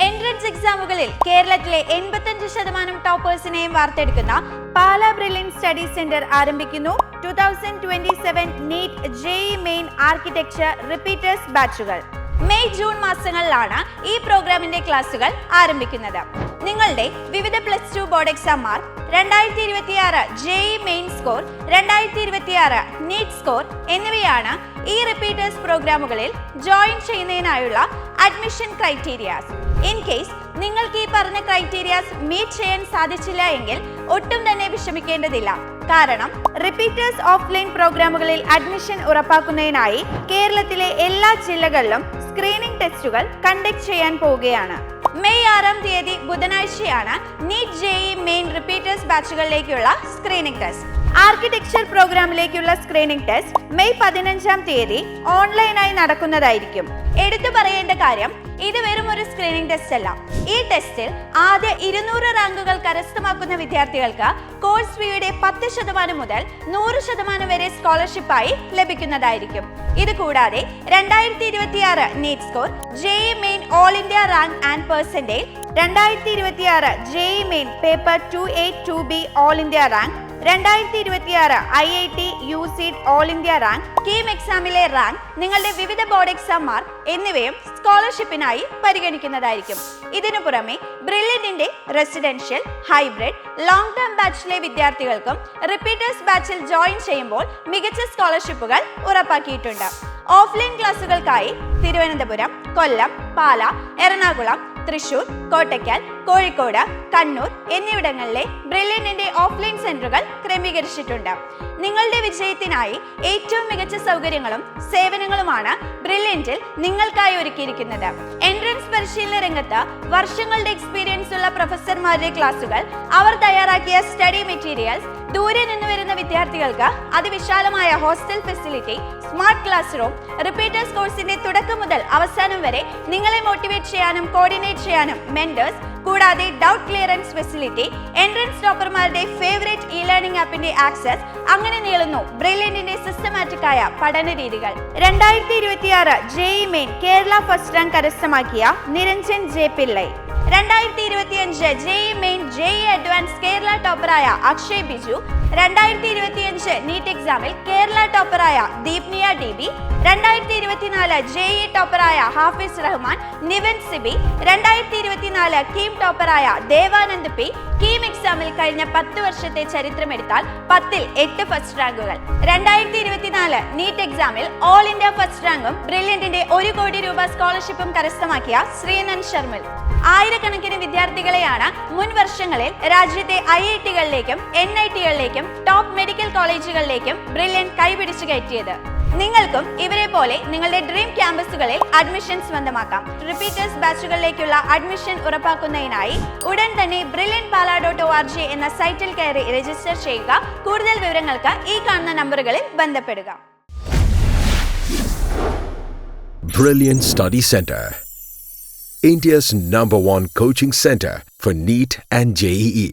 Entrance എക്സാമുകളിൽ കേരളത്തിലെ 85% ടോപ്പേഴ്സിനെയും വാർത്തെടുക്കുന്ന പാലാ ബ്രില്യൻ സ്റ്റഡി സെന്റർ ആരംഭിക്കുന്നു 2027 NEET JEE main architecture repeaters ബാച്ചുകൾ. മെയ് ജൂൺ മാസങ്ങളിലാണ് ഈ പ്രോഗ്രാമിന്റെ ക്ലാസുകൾ ആരംഭിക്കുന്നത്. നിങ്ങളുടെ വിവിധ +2 board exam mark, 2026 JEE main score, 2026 NEET score എന്നിവയാണ് ഈ റിപ്പീറ്റേഴ്സ് പ്രോഗ്രാമുകളിൽ ജോയിൻ ചെയ്യുന്നതിനായുള്ള അഡ്മിഷൻ ക്രൈറ്റീരിയാസ്. ഇൻ കേസ് നിങ്ങൾക്ക് ഈ പറഞ്ഞ ക്രൈറ്റീരിയാസ് മീറ്റ് ചെയ്യാൻ സാധിച്ചില്ല എങ്കിൽ ഒട്ടും തന്നെ വിഷമിക്കേണ്ടതില്ല. കാരണം റിപ്പീറ്റേഴ്സ് ഓഫ്ലൈൻ പ്രോഗ്രാമുകളിൽ അഡ്മിഷൻ ഉറപ്പാക്കുന്നതിനായി കേരളത്തിലെ എല്ലാ ജില്ലകളിലും സ്ക്രീനിംഗ് ടെസ്റ്റുകൾ കണ്ടക്ട് ചെയ്യാൻ പോവുകയാണ്. മെയ് 6-ാം തീയതി ബുധനാഴ്ചയാണ് നീറ്റ് JEE മെയിൻ റിപ്പീറ്റേഴ്സ് ബാച്ചുകളിലേക്കുള്ള സ്ക്രീനിംഗ് ടെസ്റ്റ്. ആർക്കിടെക്ചർ പ്രോഗ്രാമിലേക്കുള്ള സ്ക്രീനിംഗ് ടെസ്റ്റ് മെയ് 15-ാം തീയതി ഓൺലൈനായി നടക്കുന്നതായിരിക്കും. എടുത്തു പറയേണ്ട കാര്യം, ഇത് വെറും ഒരു സ്ക്രീനിംഗ് ടെസ്റ്റ് അല്ല. ഈ ടെസ്റ്റിൽ ആദ്യ 200 റാങ്കുകൾ കരസ്ഥമാക്കുന്ന വിദ്യാർത്ഥികൾക്ക് കോഴ്സ് ഫീയുടെ 10% മുതൽ 100% വരെ സ്കോളർഷിപ്പായി ലഭിക്കുന്നതായിരിക്കും. ഇത് കൂടാതെ 2026 NEET score, JEE main all India rank and percentage, 2026 JEE main paper 2A 2B all India rank, 2026 IIT UCET all India rank, KEAM എക്സാമിലെ റാങ്ക്, നിങ്ങളുടെ വിവിധ ബോർഡ് എക്സാം മാർക്ക് എന്നിവയും സ്കോളർഷിപ്പിനായി പരിഗണിക്കുന്നതായിരിക്കും. ഇതിനു പുറമെ ബ്രില്യന്റിന്റെ റെസിഡൻഷ്യൽ, ഹൈബ്രിഡ്, ലോങ് ടേം ബാച്ചിലെ വിദ്യാർത്ഥികൾക്കും റിപ്പീറ്റേഴ്സ് ബാച്ചിൽ join ചെയ്യുമ്പോൾ മികച്ച സ്കോളർഷിപ്പുകൾ ഉറപ്പാക്കിയിട്ടുണ്ട്. ഓഫ്ലൈൻ ക്ലാസുകൾക്കായി തിരുവനന്തപുരം, കൊല്ലം, പാല, എറണാകുളം, തൃശൂർ, കോട്ടയ്ക്കൽ, കോഴിക്കോട്, കണ്ണൂർ എന്നിവിടങ്ങളിലെ ബ്രില്യന്റിന്റെ ഓഫ്ലൈൻ സെന്ററുകൾ ക്രമീകരിച്ചിട്ടുണ്ട്. നിങ്ങളുടെ വിജയത്തിനായി ഏറ്റവും മികച്ച സൗകര്യങ്ങളും സേവനങ്ങളുമാണ് ബ്രില്യന്റിൽ നിങ്ങൾക്കായി ഒരുക്കിയിരിക്കുന്നത്. എൻട്രൻസ് പരിശീലന രംഗത്ത് വർഷങ്ങളുടെ എക്സ്പീരിയൻസ് ഉള്ള പ്രൊഫസർമാരുടെ ക്ലാസുകൾ, അവർ തയ്യാറാക്കിയ സ്റ്റഡി മെറ്റീരിയൽസ്, ദൂരെ നിന്ന് വരുന്ന വിദ്യാർത്ഥികൾക്ക് അതിവിശാലമായ hostel facility, smart class room, repeaters കോഴ്സിന്റെ തുടക്കം മുതൽ അവസാനം വരെ നിങ്ങളെ മോട്ടിവേറ്റ് ചെയ്യാനും കോർഡിനേറ്റ് ചെയ്യാനും മെന്റേഴ്സ്, കൂടാതെ ഡൗട്ട് ക്ലിയറൻസ് ഫെസിലിറ്റി, എൻട്രൻസ് ടോപ്പർമാരുടെ ഫേവറേറ്റ് ലേണിംഗ് ആപ്പിന്റെ ആക്സസ്, അങ്ങനെ നീളുന്നു ബ്രില്യന്റിന്റെ സിസ്റ്റമാറ്റിക് ആയ പഠന രീതികൾ. 2026 JEE main Kerala first rank കരസ്ഥമാക്കിയ Niranjan J Pillai, 2025 JEE main JEE advance Kerala ടോപ്പറായ അക്ഷയ് ബിജു, 2025 നീറ്റ് എക്സാമിൽ Kerala ടോപ്പറായ Deepniya DB, 2024 JEE ടോപ്പറായ Hafiz Rahman, Nivin Sibi, 2024 KEAM ടോപ്പറായ Devanand P. KEAM എക്സാമിൽ കഴിഞ്ഞ 10 വർഷത്തെ ചരിത്രമെടുത്താൽ 10ൽ 8 ഫസ്റ്റ് റാങ്കുകൾ. 2024 നീറ്റ് എക്സാമിൽ ഓൾ ഇന്ത്യ ഫസ്റ്റ് റാങ്കും ബ്രില്യന്റിന്റെ 1 കോടി രൂപ സ്കോളർഷിപ്പും കരസ്ഥമാക്കിയ ശ്രീനൻ ശർമിൽ. ആയിരക്കണക്കിന് വിദ്യാർത്ഥികളെയാണ് മുൻ വർഷങ്ങളിൽ രാജ്യത്തെ IIT-കളിലേക്കും NIT-കളിലേക്കും ടോപ്പ് മെഡിക്കൽ കോളേജുകളിലേക്കും ബ്രില്യന്റ് കൈപിടിച്ചു കയറ്റിയത്. നിങ്ങൾക്കും ഇവരെ പോലെ നിങ്ങളുടെ ഡ്രീം ക്യാമ്പസുകളിൽ അഡ്മിഷൻ സ്വന്തമാക്കാം. റിപ്പീറ്റേഴ്സ് ബാച്ചുകളിലേക്കുള്ള അഡ്മിഷൻ ഉറപ്പാക്കുന്നതിനായി ഉടൻ തന്നെ brilliantpala.org എന്ന സൈറ്റിൽ കയറി രജിസ്റ്റർ ചെയ്യുക. കൂടുതൽ വിവരങ്ങൾക്ക് ഈ കാണുന്ന നമ്പറുകളിൽ ബന്ധപ്പെടുക. Brilliant Study Center, India's #1 coaching center for NEET and JEE.